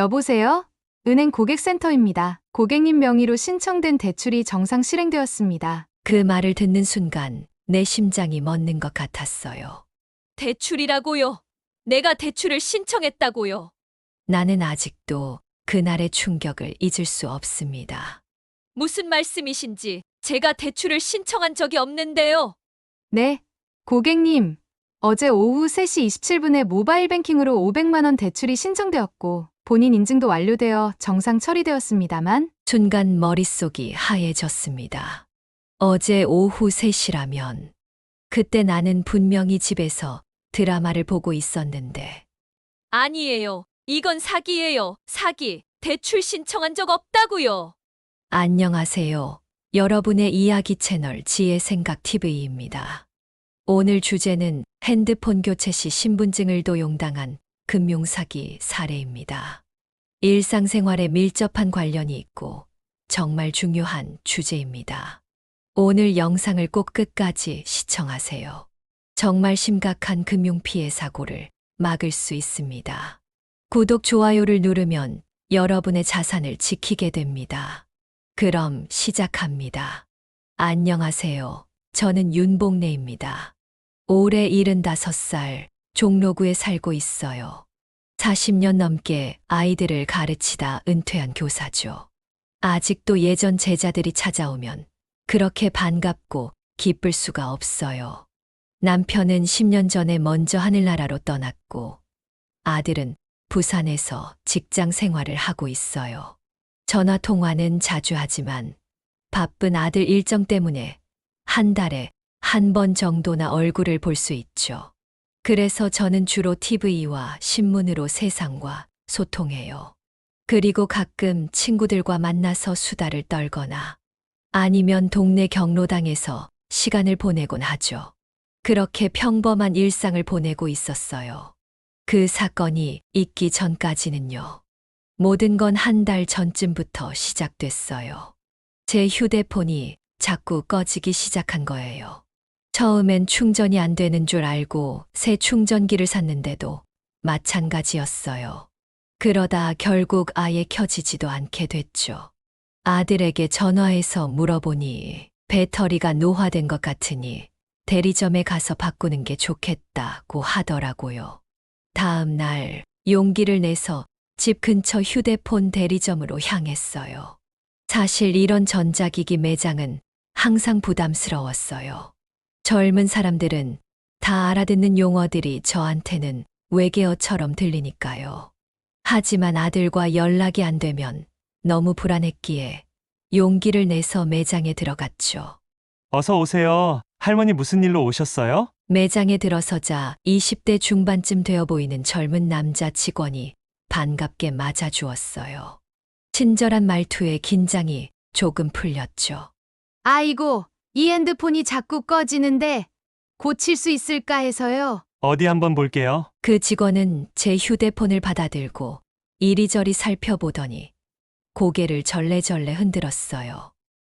여보세요? 은행 고객센터입니다. 고객님 명의로 신청된 대출이 정상 실행되었습니다. 그 말을 듣는 순간 내 심장이 멎는 것 같았어요. 대출이라고요? 내가 대출을 신청했다고요? 나는 아직도 그날의 충격을 잊을 수 없습니다. 무슨 말씀이신지 제가 대출을 신청한 적이 없는데요. 네, 고객님. 어제 오후 3시 27분에 모바일 뱅킹으로 500만 원 대출이 신청되었고 본인 인증도 완료되어 정상 처리되었습니다만 순간 머릿속이 하얘졌습니다. 어제 오후 3시라면 그때 나는 분명히 집에서 드라마를 보고 있었는데 아니에요. 이건 사기예요. 사기. 대출 신청한 적 없다고요. 안녕하세요. 여러분의 이야기 채널 지혜 생각 TV입니다. 오늘 주제는 핸드폰 교체 시 신분증을 도용당한 금융사기 사례입니다. 일상생활에 밀접한 관련이 있고 정말 중요한 주제입니다. 오늘 영상을 꼭 끝까지 시청하세요. 정말 심각한 금융피해 사고를 막을 수 있습니다. 구독, 좋아요를 누르면 여러분의 자산을 지키게 됩니다. 그럼 시작합니다. 안녕하세요. 저는 윤봉래입니다. 올해 75살, 종로구에 살고 있어요. 40년 넘게 아이들을 가르치다 은퇴한 교사죠. 아직도 예전 제자들이 찾아오면 그렇게 반갑고 기쁠 수가 없어요. 남편은 10년 전에 먼저 하늘나라로 떠났고 아들은 부산에서 직장 생활을 하고 있어요. 전화 통화는 자주 하지만 바쁜 아들 일정 때문에 한 달에 한 번 정도나 얼굴을 볼 수 있죠. 그래서 저는 주로 TV와 신문으로 세상과 소통해요. 그리고 가끔 친구들과 만나서 수다를 떨거나 아니면 동네 경로당에서 시간을 보내곤 하죠. 그렇게 평범한 일상을 보내고 있었어요. 그 사건이 있기 전까지는요. 모든 건 한 달 전쯤부터 시작됐어요. 제 휴대폰이 자꾸 꺼지기 시작한 거예요. 처음엔 충전이 안 되는 줄 알고 새 충전기를 샀는데도 마찬가지였어요. 그러다 결국 아예 켜지지도 않게 됐죠. 아들에게 전화해서 물어보니 배터리가 노화된 것 같으니 대리점에 가서 바꾸는 게 좋겠다고 하더라고요. 다음 날 용기를 내서 집 근처 휴대폰 대리점으로 향했어요. 사실 이런 전자기기 매장은 항상 부담스러웠어요. 젊은 사람들은 다 알아듣는 용어들이 저한테는 외계어처럼 들리니까요. 하지만 아들과 연락이 안 되면 너무 불안했기에 용기를 내서 매장에 들어갔죠. 어서 오세요. 할머니 무슨 일로 오셨어요? 매장에 들어서자 20대 중반쯤 되어 보이는 젊은 남자 직원이 반갑게 맞아주었어요. 친절한 말투에 긴장이 조금 풀렸죠. 아이고, 이 핸드폰이 자꾸 꺼지는데 고칠 수 있을까 해서요. 어디 한번 볼게요. 그 직원은 제 휴대폰을 받아들고 이리저리 살펴보더니 고개를 절레절레 흔들었어요.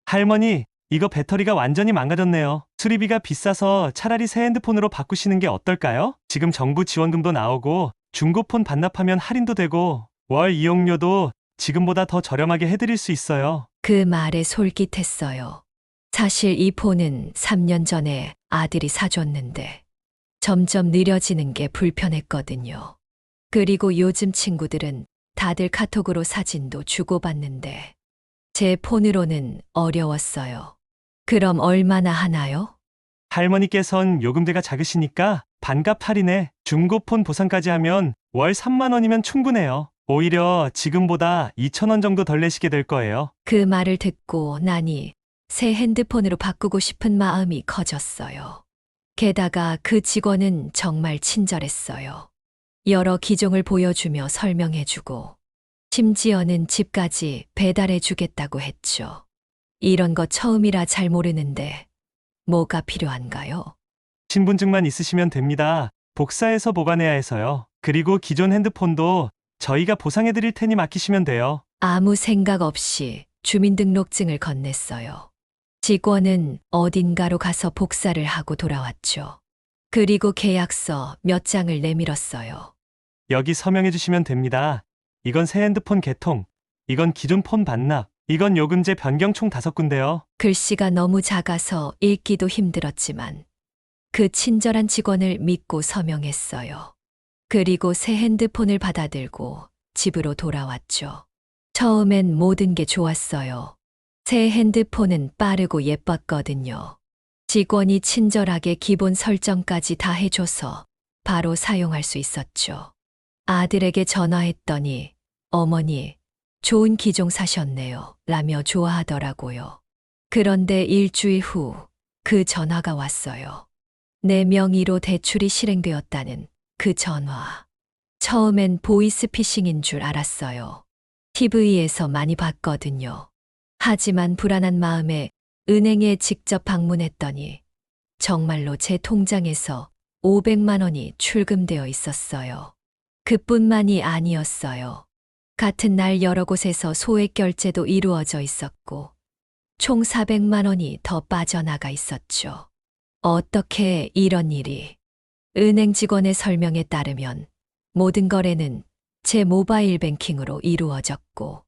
할머니, 이거 배터리가 완전히 망가졌네요. 수리비가 비싸서 차라리 새 핸드폰으로 바꾸시는 게 어떨까요? 지금 정부 지원금도 나오고 중고폰 반납하면 할인도 되고 월 이용료도 지금보다 더 저렴하게 해드릴 수 있어요. 그 말에 솔깃했어요. 사실 이 폰은 3년 전에 아들이 사줬는데 점점 느려지는 게 불편했거든요. 그리고 요즘 친구들은 다들 카톡으로 사진도 주고받는데 제 폰으로는 어려웠어요. 그럼 얼마나 하나요? 할머니께선 요금대가 작으시니까 반값 할인에 중고폰 보상까지 하면 월 3만 원이면 충분해요. 오히려 지금보다 2천 원 정도 덜 내시게 될 거예요. 그 말을 듣고 나니 새 핸드폰으로 바꾸고 싶은 마음이 커졌어요. 게다가 그 직원은 정말 친절했어요. 여러 기종을 보여주며 설명해주고 심지어는 집까지 배달해주겠다고 했죠. 이런 거 처음이라 잘 모르는데 뭐가 필요한가요? 신분증만 있으시면 됩니다. 복사해서 보관해야 해서요. 그리고 기존 핸드폰도 저희가 보상해 드릴 테니 맡기시면 돼요. 아무 생각 없이 주민등록증을 건넸어요. 직원은 어딘가로 가서 복사를 하고 돌아왔죠. 그리고 계약서 몇 장을 내밀었어요. 여기 서명해 주시면 됩니다. 이건 새 핸드폰 개통, 이건 기존 폰 반납, 이건 요금제 변경 총 5군데요. 글씨가 너무 작아서 읽기도 힘들었지만 그 친절한 직원을 믿고 서명했어요. 그리고 새 핸드폰을 받아들고 집으로 돌아왔죠. 처음엔 모든 게 좋았어요. 새 핸드폰은 빠르고 예뻤거든요. 직원이 친절하게 기본 설정까지 다 해줘서 바로 사용할 수 있었죠. 아들에게 전화했더니 어머니, 좋은 기종 사셨네요. 라며 좋아하더라고요. 그런데 일주일 후 그 전화가 왔어요. 내 명의로 대출이 실행되었다는 그 전화. 처음엔 보이스피싱인 줄 알았어요. TV에서 많이 봤거든요. 하지만 불안한 마음에 은행에 직접 방문했더니 정말로 제 통장에서 500만 원이 출금되어 있었어요. 그뿐만이 아니었어요. 같은 날 여러 곳에서 소액 결제도 이루어져 있었고 총 400만 원이 더 빠져나가 있었죠. 어떻게 이런 일이? 은행 직원의 설명에 따르면 모든 거래는 제 모바일 뱅킹으로 이루어졌고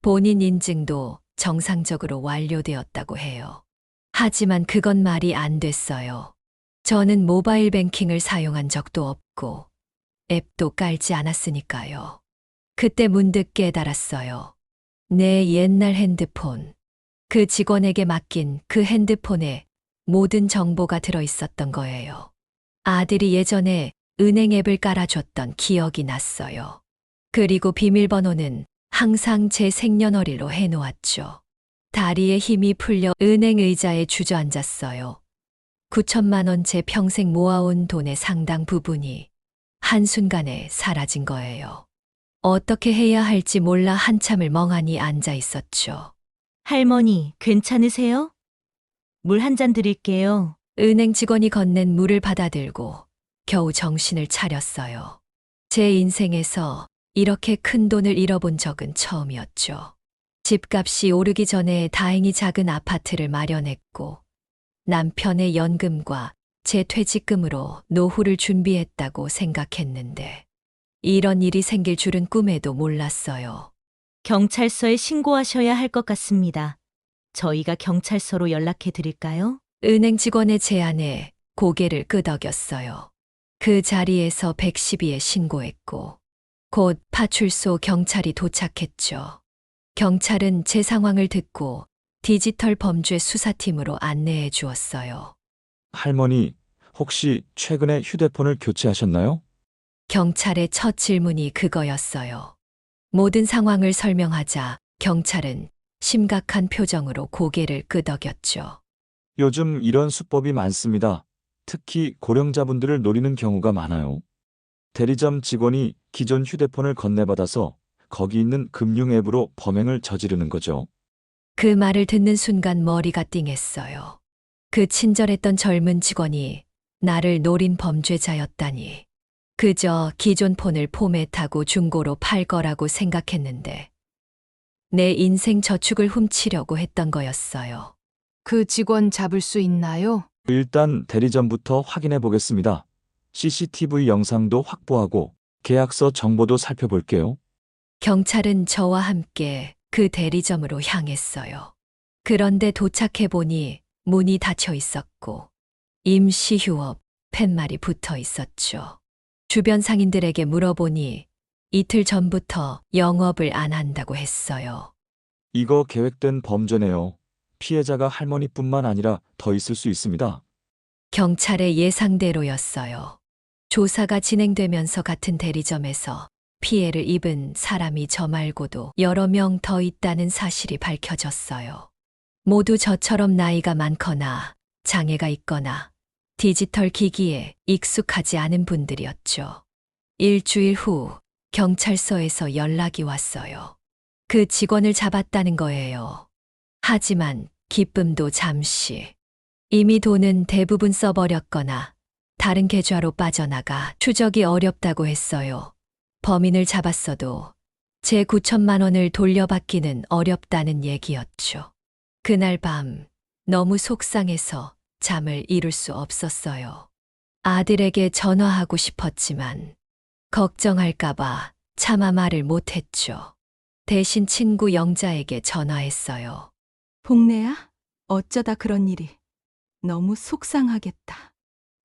본인 인증도 정상적으로 완료되었다고 해요. 하지만 그건 말이 안 됐어요. 저는 모바일 뱅킹을 사용한 적도 없고 앱도 깔지 않았으니까요. 그때 문득 깨달았어요. 내 옛날 핸드폰, 그 직원에게 맡긴 그 핸드폰에 모든 정보가 들어있었던 거예요. 아들이 예전에 은행 앱을 깔아줬던 기억이 났어요. 그리고 비밀번호는 항상 제 생년월일로 해놓았죠. 다리에 힘이 풀려 은행 의자에 주저앉았어요. 9천만 원 제 평생 모아온 돈의 상당 부분이 한순간에 사라진 거예요. 어떻게 해야 할지 몰라 한참을 멍하니 앉아 있었죠. 할머니, 괜찮으세요? 물 한 잔 드릴게요. 은행 직원이 건넨 물을 받아들고 겨우 정신을 차렸어요. 제 인생에서 이렇게 큰 돈을 잃어본 적은 처음이었죠. 집값이 오르기 전에 다행히 작은 아파트를 마련했고 남편의 연금과 제 퇴직금으로 노후를 준비했다고 생각했는데 이런 일이 생길 줄은 꿈에도 몰랐어요. 경찰서에 신고하셔야 할 것 같습니다. 저희가 경찰서로 연락해 드릴까요? 은행 직원의 제안에 고개를 끄덕였어요. 그 자리에서 112에 신고했고 곧 파출소 경찰이 도착했죠. 경찰은 제 상황을 듣고 디지털 범죄 수사팀으로 안내해 주었어요. 할머니, 혹시 최근에 휴대폰을 교체하셨나요? 경찰의 첫 질문이 그거였어요. 모든 상황을 설명하자 경찰은 심각한 표정으로 고개를 끄덕였죠. 요즘 이런 수법이 많습니다. 특히 고령자분들을 노리는 경우가 많아요. 대리점 직원이 기존 휴대폰을 건네받아서 거기 있는 금융 앱으로 범행을 저지르는 거죠. 그 말을 듣는 순간 머리가 띵했어요. 그 친절했던 젊은 직원이 나를 노린 범죄자였다니. 그저 기존 폰을 포맷하고 중고로 팔 거라고 생각했는데 내 인생 저축을 훔치려고 했던 거였어요. 그 직원 잡을 수 있나요? 일단 대리점부터 확인해 보겠습니다. CCTV 영상도 확보하고 계약서 정보도 살펴볼게요. 경찰은 저와 함께 그 대리점으로 향했어요. 그런데 도착해 보니 문이 닫혀 있었고 임시 휴업 팻말이 붙어 있었죠. 주변 상인들에게 물어보니 이틀 전부터 영업을 안 한다고 했어요. 이거 계획된 범죄네요. 피해자가 할머니뿐만 아니라 더 있을 수 있습니다. 경찰의 예상대로였어요. 조사가 진행되면서 같은 대리점에서 피해를 입은 사람이 저 말고도 여러 명 더 있다는 사실이 밝혀졌어요. 모두 저처럼 나이가 많거나 장애가 있거나 디지털 기기에 익숙하지 않은 분들이었죠. 일주일 후 경찰서에서 연락이 왔어요. 그 직원을 잡았다는 거예요. 하지만 기쁨도 잠시. 이미 돈은 대부분 써버렸거나 다른 계좌로 빠져나가 추적이 어렵다고 했어요. 범인을 잡았어도 제 9천만 원을 돌려받기는 어렵다는 얘기였죠. 그날 밤 너무 속상해서 잠을 이룰 수 없었어요. 아들에게 전화하고 싶었지만 걱정할까봐 차마 말을 못했죠. 대신 친구 영자에게 전화했어요. 복래야, 어쩌다 그런 일이. 너무 속상하겠다.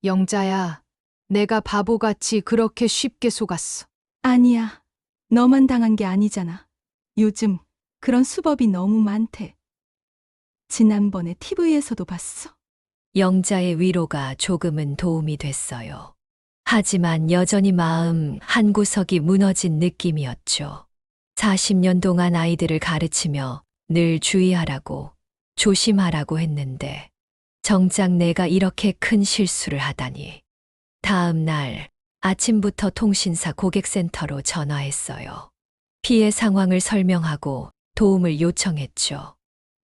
영자야, 내가 바보같이 그렇게 쉽게 속았어. 아니야, 너만 당한 게 아니잖아. 요즘 그런 수법이 너무 많대. 지난번에 TV에서도 봤어. 영자의 위로가 조금은 도움이 됐어요. 하지만 여전히 마음 한구석이 무너진 느낌이었죠. 40년 동안 아이들을 가르치며 늘 주의하라고, 조심하라고 했는데, 정작 내가 이렇게 큰 실수를 하다니. 다음 날 아침부터 통신사 고객센터로 전화했어요. 피해 상황을 설명하고 도움을 요청했죠.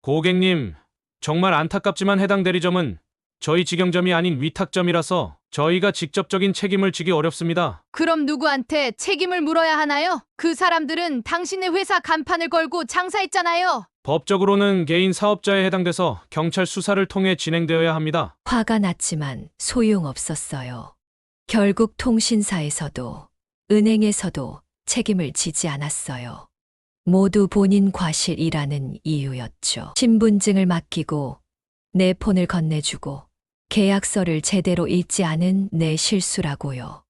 고객님, 정말 안타깝지만 해당 대리점은 저희 직영점이 아닌 위탁점이라서 저희가 직접적인 책임을 지기 어렵습니다. 그럼 누구한테 책임을 물어야 하나요? 그 사람들은 당신의 회사 간판을 걸고 장사했잖아요. 법적으로는 개인 사업자에 해당돼서 경찰 수사를 통해 진행되어야 합니다. 화가 났지만 소용없었어요. 결국 통신사에서도 은행에서도 책임을 지지 않았어요. 모두 본인 과실이라는 이유였죠. 신분증을 맡기고 내 폰을 건네주고 계약서를 제대로 읽지 않은 내 실수라고요.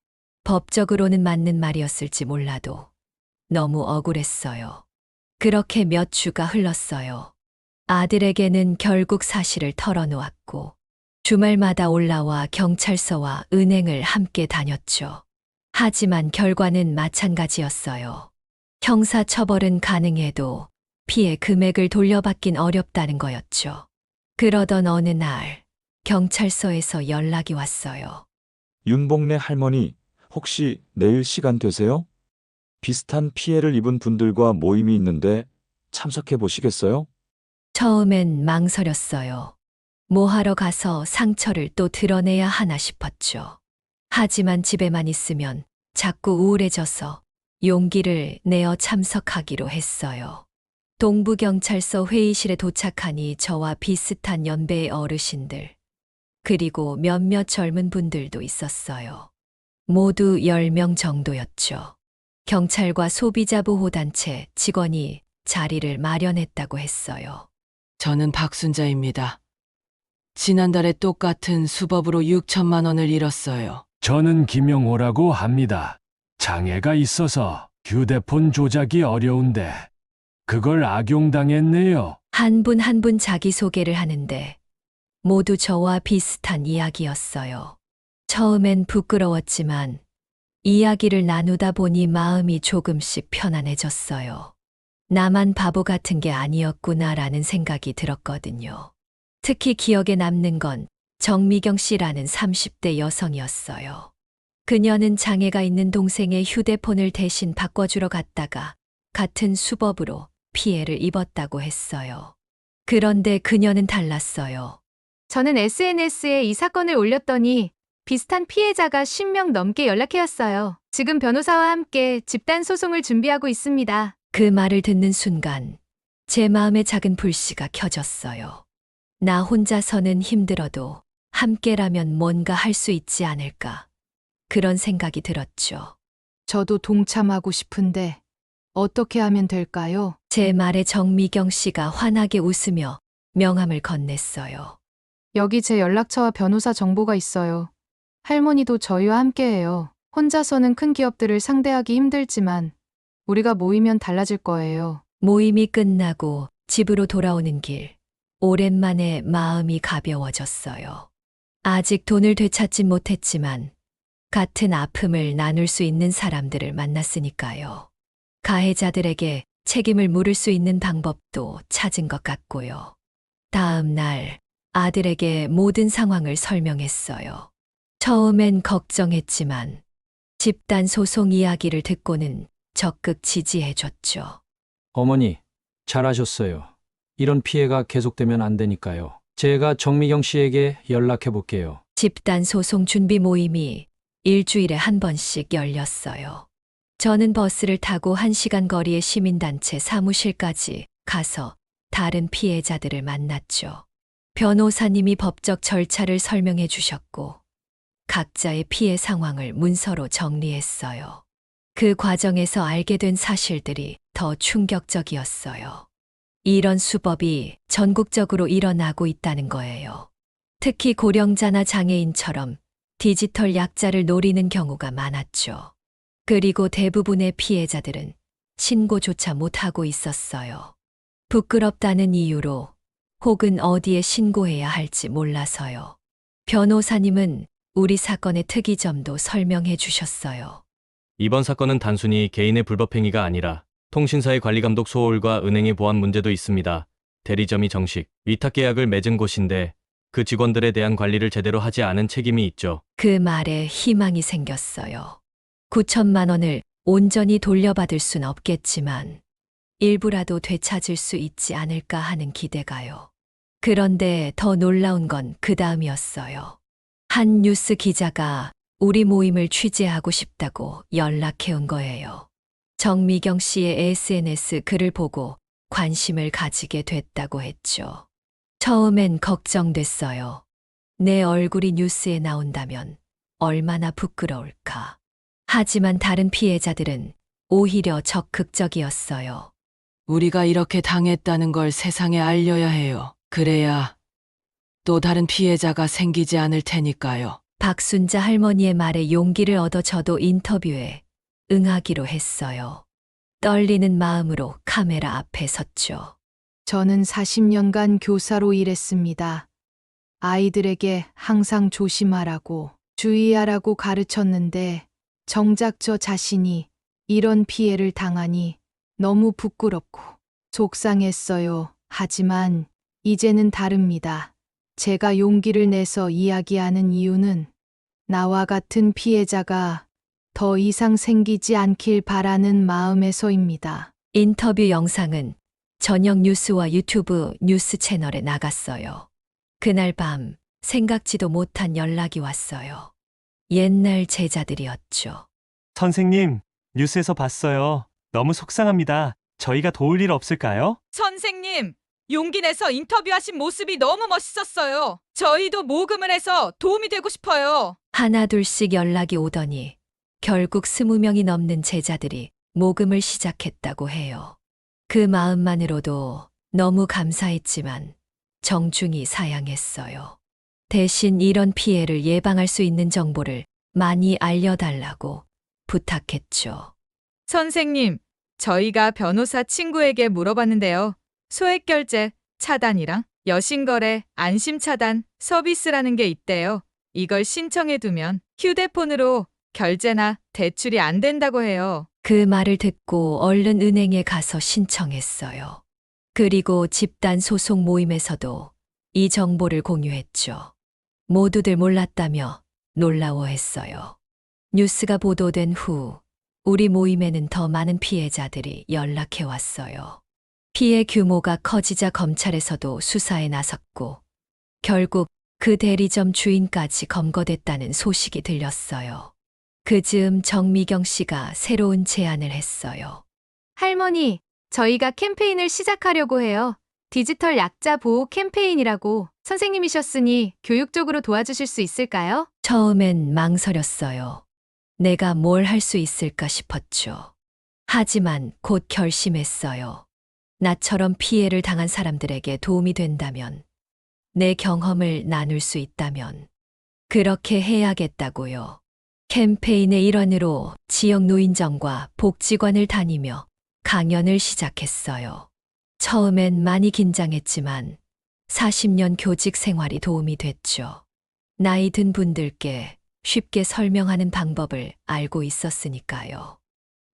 법적으로는 맞는 말이었을지 몰라도 너무 억울했어요. 그렇게 몇 주가 흘렀어요. 아들에게는 결국 사실을 털어놓았고 주말마다 올라와 경찰서와 은행을 함께 다녔죠. 하지만 결과는 마찬가지였어요. 형사처벌은 가능해도 피해 금액을 돌려받긴 어렵다는 거였죠. 그러던 어느 날 경찰서에서 연락이 왔어요. 윤복래 할머니, 혹시 내일 시간 되세요? 비슷한 피해를 입은 분들과 모임이 있는데 참석해 보시겠어요? 처음엔 망설였어요. 뭐하러 가서 상처를 또 드러내야 하나 싶었죠. 하지만 집에만 있으면 자꾸 우울해져서 용기를 내어 참석하기로 했어요. 동부경찰서 회의실에 도착하니 저와 비슷한 연배의 어르신들, 그리고 몇몇 젊은 분들도 있었어요. 모두 10명 정도였죠. 경찰과 소비자보호단체 직원이 자리를 마련했다고 했어요. 저는 박순자입니다. 지난달에 똑같은 수법으로 6천만 원을 잃었어요. 저는 김영호라고 합니다. 장애가 있어서 휴대폰 조작이 어려운데 그걸 악용당했네요. 한 분 한 분 자기소개를 하는데 모두 저와 비슷한 이야기였어요. 처음엔 부끄러웠지만 이야기를 나누다 보니 마음이 조금씩 편안해졌어요. 나만 바보 같은 게 아니었구나라는 생각이 들었거든요. 특히 기억에 남는 건 정미경 씨라는 30대 여성이었어요. 그녀는 장애가 있는 동생의 휴대폰을 대신 바꿔주러 갔다가 같은 수법으로 피해를 입었다고 했어요. 그런데 그녀는 달랐어요. 저는 SNS에 이 사건을 올렸더니 비슷한 피해자가 10명 넘게 연락해왔어요. 지금 변호사와 함께 집단 소송을 준비하고 있습니다. 그 말을 듣는 순간 제 마음에 작은 불씨가 켜졌어요. 나 혼자서는 힘들어도 함께라면 뭔가 할 수 있지 않을까. 그런 생각이 들었죠. 저도 동참하고 싶은데 어떻게 하면 될까요? 제 말에 정미경 씨가 환하게 웃으며 명함을 건넸어요. 여기 제 연락처와 변호사 정보가 있어요. 할머니도 저희와 함께해요. 혼자서는 큰 기업들을 상대하기 힘들지만 우리가 모이면 달라질 거예요. 모임이 끝나고 집으로 돌아오는 길, 오랜만에 마음이 가벼워졌어요. 아직 돈을 되찾진 못했지만 같은 아픔을 나눌 수 있는 사람들을 만났으니까요. 가해자들에게 책임을 물을 수 있는 방법도 찾은 것 같고요. 다음 날 아들에게 모든 상황을 설명했어요. 처음엔 걱정했지만 집단 소송 이야기를 듣고는 적극 지지해줬죠. 어머니, 잘하셨어요. 이런 피해가 계속되면 안 되니까요. 제가 정미경 씨에게 연락해 볼게요. 집단 소송 준비 모임이 일주일에 한 번씩 열렸어요. 저는 버스를 타고 1시간 거리의 시민단체 사무실까지 가서 다른 피해자들을 만났죠. 변호사님이 법적 절차를 설명해 주셨고 각자의 피해 상황을 문서로 정리했어요. 그 과정에서 알게 된 사실들이 더 충격적이었어요. 이런 수법이 전국적으로 일어나고 있다는 거예요. 특히 고령자나 장애인처럼 디지털 약자를 노리는 경우가 많았죠. 그리고 대부분의 피해자들은 신고조차 못하고 있었어요. 부끄럽다는 이유로 혹은 어디에 신고해야 할지 몰라서요. 변호사님은 우리 사건의 특이점도 설명해 주셨어요. 이번 사건은 단순히 개인의 불법행위가 아니라 통신사의 관리감독 소홀과 은행의 보안 문제도 있습니다. 대리점이 정식 위탁 계약을 맺은 곳인데 그 직원들에 대한 관리를 제대로 하지 않은 책임이 있죠. 그 말에 희망이 생겼어요. 9천만 원을 온전히 돌려받을 순 없겠지만 일부라도 되찾을 수 있지 않을까 하는 기대가요. 그런데 더 놀라운 건 그 다음이었어요. 한 뉴스 기자가 우리 모임을 취재하고 싶다고 연락해 온 거예요. 정미경 씨의 SNS 글을 보고 관심을 가지게 됐다고 했죠. 처음엔 걱정됐어요. 내 얼굴이 뉴스에 나온다면 얼마나 부끄러울까. 하지만 다른 피해자들은 오히려 적극적이었어요. 우리가 이렇게 당했다는 걸 세상에 알려야 해요. 그래야 또 다른 피해자가 생기지 않을 테니까요. 박순자 할머니의 말에 용기를 얻어 저도 인터뷰에 응하기로 했어요. 떨리는 마음으로 카메라 앞에 섰죠. 저는 40년간 교사로 일했습니다. 아이들에게 항상 조심하라고, 주의하라고 가르쳤는데 정작 저 자신이 이런 피해를 당하니 너무 부끄럽고 속상했어요. 하지만 이제는 다릅니다. 제가 용기를 내서 이야기하는 이유는 나와 같은 피해자가 더 이상 생기지 않길 바라는 마음에서입니다. 인터뷰 영상은 저녁 뉴스와 유튜브 뉴스 채널에 나갔어요. 그날 밤 생각지도 못한 연락이 왔어요. 옛날 제자들이었죠. 선생님, 뉴스에서 봤어요. 너무 속상합니다. 저희가 도울 일 없을까요? 선생님, 용기 내서 인터뷰하신 모습이 너무 멋있었어요. 저희도 모금을 해서 도움이 되고 싶어요. 하나둘씩 연락이 오더니 결국 20명이 넘는 제자들이 모금을 시작했다고 해요. 그 마음만으로도 너무 감사했지만 정중히 사양했어요. 대신 이런 피해를 예방할 수 있는 정보를 많이 알려달라고 부탁했죠. 선생님, 저희가 변호사 친구에게 물어봤는데요. 소액결제 차단이랑 여신거래 안심차단 서비스라는 게 있대요. 이걸 신청해두면 휴대폰으로 결제나 대출이 안 된다고 해요. 그 말을 듣고 얼른 은행에 가서 신청했어요. 그리고 집단 소송 모임에서도 이 정보를 공유했죠. 모두들 몰랐다며 놀라워했어요. 뉴스가 보도된 후 우리 모임에는 더 많은 피해자들이 연락해 왔어요. 피해 규모가 커지자 검찰에서도 수사에 나섰고 결국 그 대리점 주인까지 검거됐다는 소식이 들렸어요. 그 즈음 정미경 씨가 새로운 제안을 했어요. 할머니, 저희가 캠페인을 시작하려고 해요. 디지털 약자 보호 캠페인이라고. 선생님이셨으니 교육적으로 도와주실 수 있을까요? 처음엔 망설였어요. 내가 뭘 할 수 있을까 싶었죠. 하지만 곧 결심했어요. 나처럼 피해를 당한 사람들에게 도움이 된다면, 내 경험을 나눌 수 있다면, 그렇게 해야겠다고요. 캠페인의 일환으로 지역 노인정과 복지관을 다니며 강연을 시작했어요. 처음엔 많이 긴장했지만 40년 교직 생활이 도움이 됐죠. 나이 든 분들께 쉽게 설명하는 방법을 알고 있었으니까요.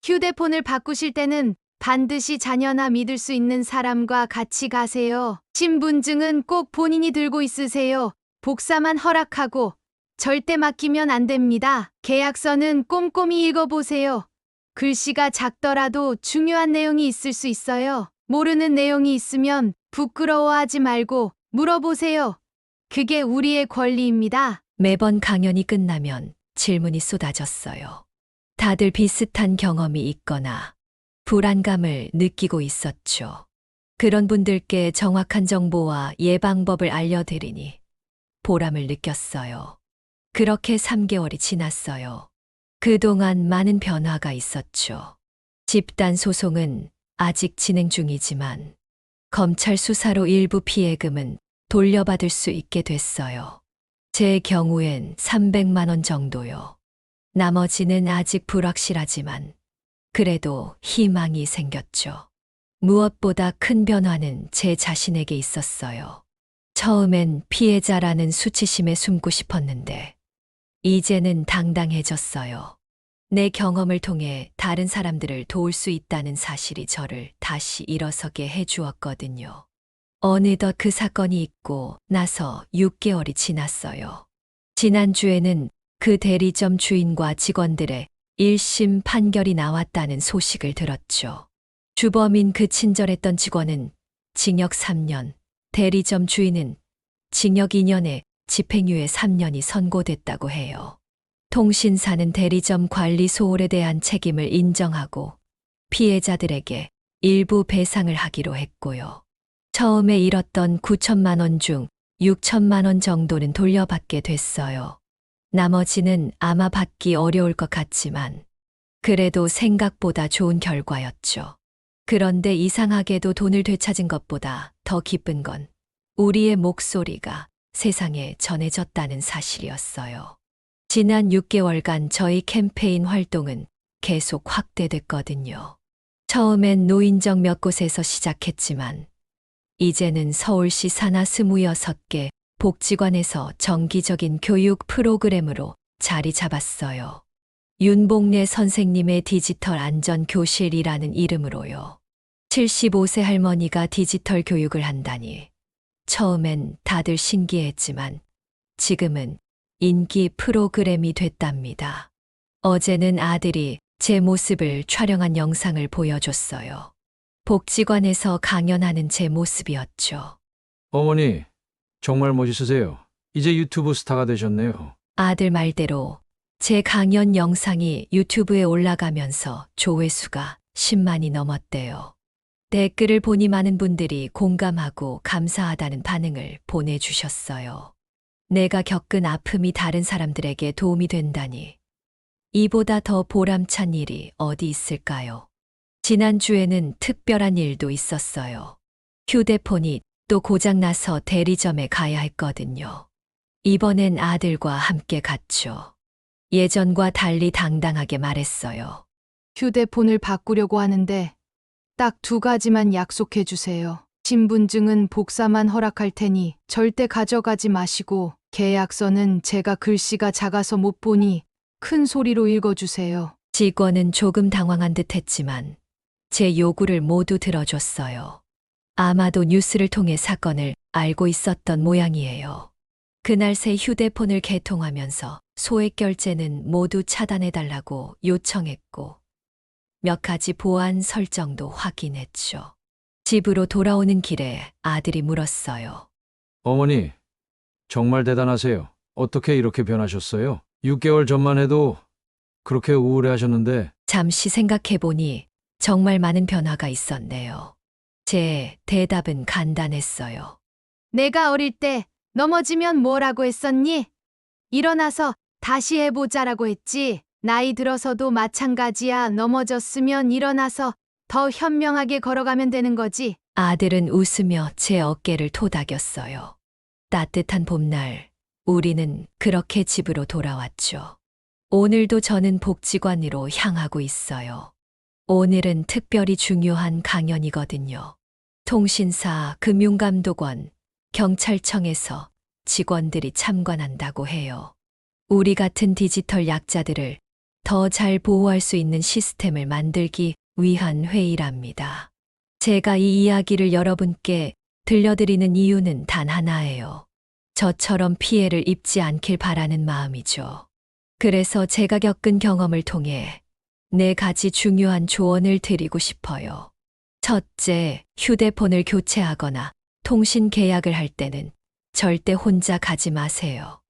휴대폰을 바꾸실 때는 반드시 자녀나 믿을 수 있는 사람과 같이 가세요. 신분증은 꼭 본인이 들고 있으세요. 복사만 허락하고 절대 맡기면 안 됩니다. 계약서는 꼼꼼히 읽어보세요. 글씨가 작더라도 중요한 내용이 있을 수 있어요. 모르는 내용이 있으면 부끄러워하지 말고 물어보세요. 그게 우리의 권리입니다. 매번 강연이 끝나면 질문이 쏟아졌어요. 다들 비슷한 경험이 있거나 불안감을 느끼고 있었죠. 그런 분들께 정확한 정보와 예방법을 알려드리니 보람을 느꼈어요. 그렇게 3개월이 지났어요. 그동안 많은 변화가 있었죠. 집단 소송은 아직 진행 중이지만 검찰 수사로 일부 피해금은 돌려받을 수 있게 됐어요. 제 경우엔 300만 원 정도요. 나머지는 아직 불확실하지만 그래도 희망이 생겼죠. 무엇보다 큰 변화는 제 자신에게 있었어요. 처음엔 피해자라는 수치심에 숨고 싶었는데 이제는 당당해졌어요. 내 경험을 통해 다른 사람들을 도울 수 있다는 사실이 저를 다시 일어서게 해주었거든요. 어느덧 그 사건이 있고 나서 6개월이 지났어요. 지난주에는 그 대리점 주인과 직원들의 1심 판결이 나왔다는 소식을 들었죠. 주범인 그 친절했던 직원은 징역 3년, 대리점 주인은 징역 2년에 집행유예 3년이 선고됐다고 해요. 통신사는 대리점 관리 소홀에 대한 책임을 인정하고 피해자들에게 일부 배상을 하기로 했고요. 처음에 잃었던 9천만 원 중 6천만 원 정도는 돌려받게 됐어요. 나머지는 아마 받기 어려울 것 같지만 그래도 생각보다 좋은 결과였죠. 그런데 이상하게도 돈을 되찾은 것보다 더 기쁜 건 우리의 목소리가 세상에 전해졌다는 사실이었어요. 지난 6개월간 저희 캠페인 활동은 계속 확대됐거든요. 처음엔 노인정 몇 곳에서 시작했지만 이제는 서울시 산하 26개 복지관에서 정기적인 교육 프로그램으로 자리 잡았어요. 윤복래 선생님의 디지털 안전 교실이라는 이름으로요. 75세 할머니가 디지털 교육을 한다니 처음엔 다들 신기했지만 지금은 인기 프로그램이 됐답니다. 어제는 아들이 제 모습을 촬영한 영상을 보여줬어요. 복지관에서 강연하는 제 모습이었죠. 어머니, 정말 멋있으세요. 이제 유튜브 스타가 되셨네요. 아들 말대로 제 강연 영상이 유튜브에 올라가면서 조회수가 10만이 넘었대요. 댓글을 보니 많은 분들이 공감하고 감사하다는 반응을 보내주셨어요. 내가 겪은 아픔이 다른 사람들에게 도움이 된다니 이보다 더 보람찬 일이 어디 있을까요? 지난주에는 특별한 일도 있었어요. 휴대폰이 또 고장나서 대리점에 가야 했거든요. 이번엔 아들과 함께 갔죠. 예전과 달리 당당하게 말했어요. 휴대폰을 바꾸려고 하는데 딱 2가지만 약속해 주세요. 신분증은 복사만 허락할 테니 절대 가져가지 마시고 계약서는 제가 글씨가 작아서 못 보니 큰 소리로 읽어주세요. 직원은 조금 당황한 듯 했지만 제 요구를 모두 들어줬어요. 아마도 뉴스를 통해 사건을 알고 있었던 모양이에요. 그날 새 휴대폰을 개통하면서 소액 결제는 모두 차단해달라고 요청했고 몇 가지 보안 설정도 확인했죠. 집으로 돌아오는 길에 아들이 물었어요. 어머니, 정말 대단하세요. 어떻게 이렇게 변하셨어요? 6개월 전만 해도 그렇게 우울해 하셨는데. 잠시 생각해보니 정말 많은 변화가 있었네요. 제 대답은 간단했어요. 내가 어릴 때 넘어지면 뭐라고 했었니? 일어나서 다시 해보자라고 했지. 나이 들어서도 마찬가지야. 넘어졌으면 일어나서 더 현명하게 걸어가면 되는 거지. 아들은 웃으며 제 어깨를 토닥였어요. 따뜻한 봄날, 우리는 그렇게 집으로 돌아왔죠. 오늘도 저는 복지관으로 향하고 있어요. 오늘은 특별히 중요한 강연이거든요. 통신사, 금융감독원, 경찰청에서 직원들이 참관한다고 해요. 우리 같은 디지털 약자들을 더 잘 보호할 수 있는 시스템을 만들기 위한 회의랍니다. 제가 이 이야기를 여러분께 들려드리는 이유는 단 하나예요. 저처럼 피해를 입지 않길 바라는 마음이죠. 그래서 제가 겪은 경험을 통해 4가지 중요한 조언을 드리고 싶어요. 첫째, 휴대폰을 교체하거나 통신 계약을 할 때는 절대 혼자 가지 마세요.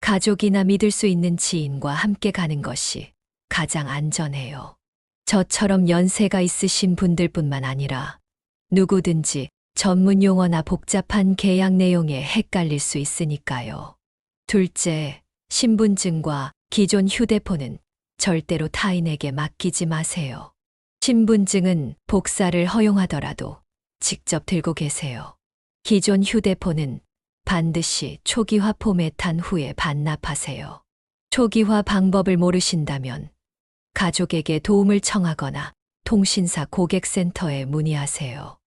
가족이나 믿을 수 있는 지인과 함께 가는 것이 가장 안전해요. 저처럼 연세가 있으신 분들뿐만 아니라 누구든지 전문 용어나 복잡한 계약 내용에 헷갈릴 수 있으니까요. 둘째, 신분증과 기존 휴대폰은 절대로 타인에게 맡기지 마세요. 신분증은 복사를 허용하더라도 직접 들고 계세요. 기존 휴대폰은 반드시 초기화 포맷한 후에 반납하세요. 초기화 방법을 모르신다면 가족에게 도움을 청하거나 통신사 고객센터에 문의하세요.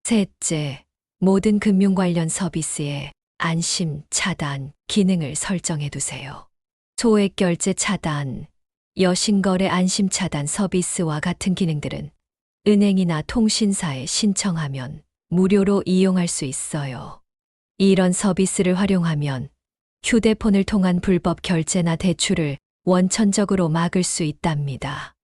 셋째, 모든 금융 관련 서비스에 안심 차단 기능을 설정해 두세요. 소액 결제 차단, 여신거래 안심 차단 서비스와 같은 기능들은 은행이나 통신사에 신청하면 무료로 이용할 수 있어요. 이런 서비스를 활용하면 휴대폰을 통한 불법 결제나 대출을 원천적으로 막을 수 있답니다.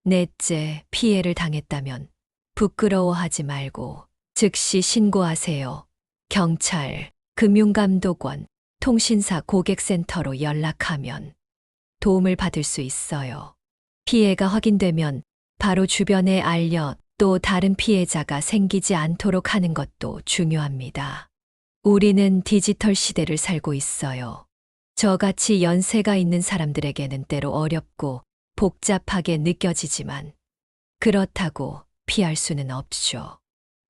넷째, 피해를 당했다면 부끄러워하지 말고 즉시 신고하세요. 경찰, 금융감독원, 통신사 고객센터로 연락하면 도움을 받을 수 있어요. 피해가 확인되면 바로 주변에 알려 또 다른 피해자가 생기지 않도록 하는 것도 중요합니다. 우리는 디지털 시대를 살고 있어요. 저같이 연세가 있는 사람들에게는 때로 어렵고 복잡하게 느껴지지만 그렇다고 피할 수는 없죠.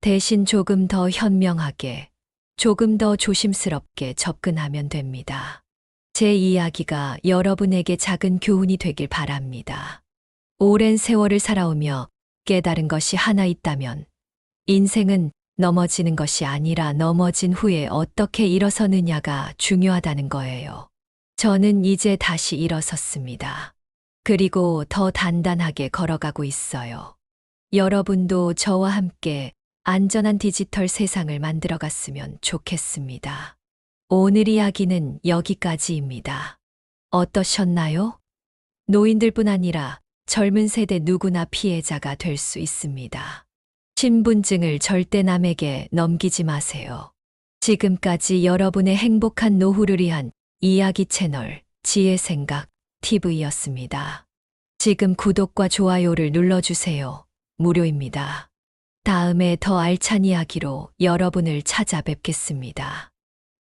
대신 조금 더 현명하게, 조금 더 조심스럽게 접근하면 됩니다. 제 이야기가 여러분에게 작은 교훈이 되길 바랍니다. 오랜 세월을 살아오며 깨달은 것이 하나 있다면 인생은 넘어지는 것이 아니라 넘어진 후에 어떻게 일어서느냐가 중요하다는 거예요. 저는 이제 다시 일어섰습니다. 그리고 더 단단하게 걸어가고 있어요. 여러분도 저와 함께 안전한 디지털 세상을 만들어갔으면 좋겠습니다. 오늘 이야기는 여기까지입니다. 어떠셨나요? 노인들뿐 아니라 젊은 세대 누구나 피해자가 될 수 있습니다. 신분증을 절대 남에게 넘기지 마세요. 지금까지 여러분의 행복한 노후를 위한 이야기 채널 지혜생각 TV였습니다. 지금 구독과 좋아요를 눌러주세요. 무료입니다. 다음에 더 알찬 이야기로 여러분을 찾아뵙겠습니다.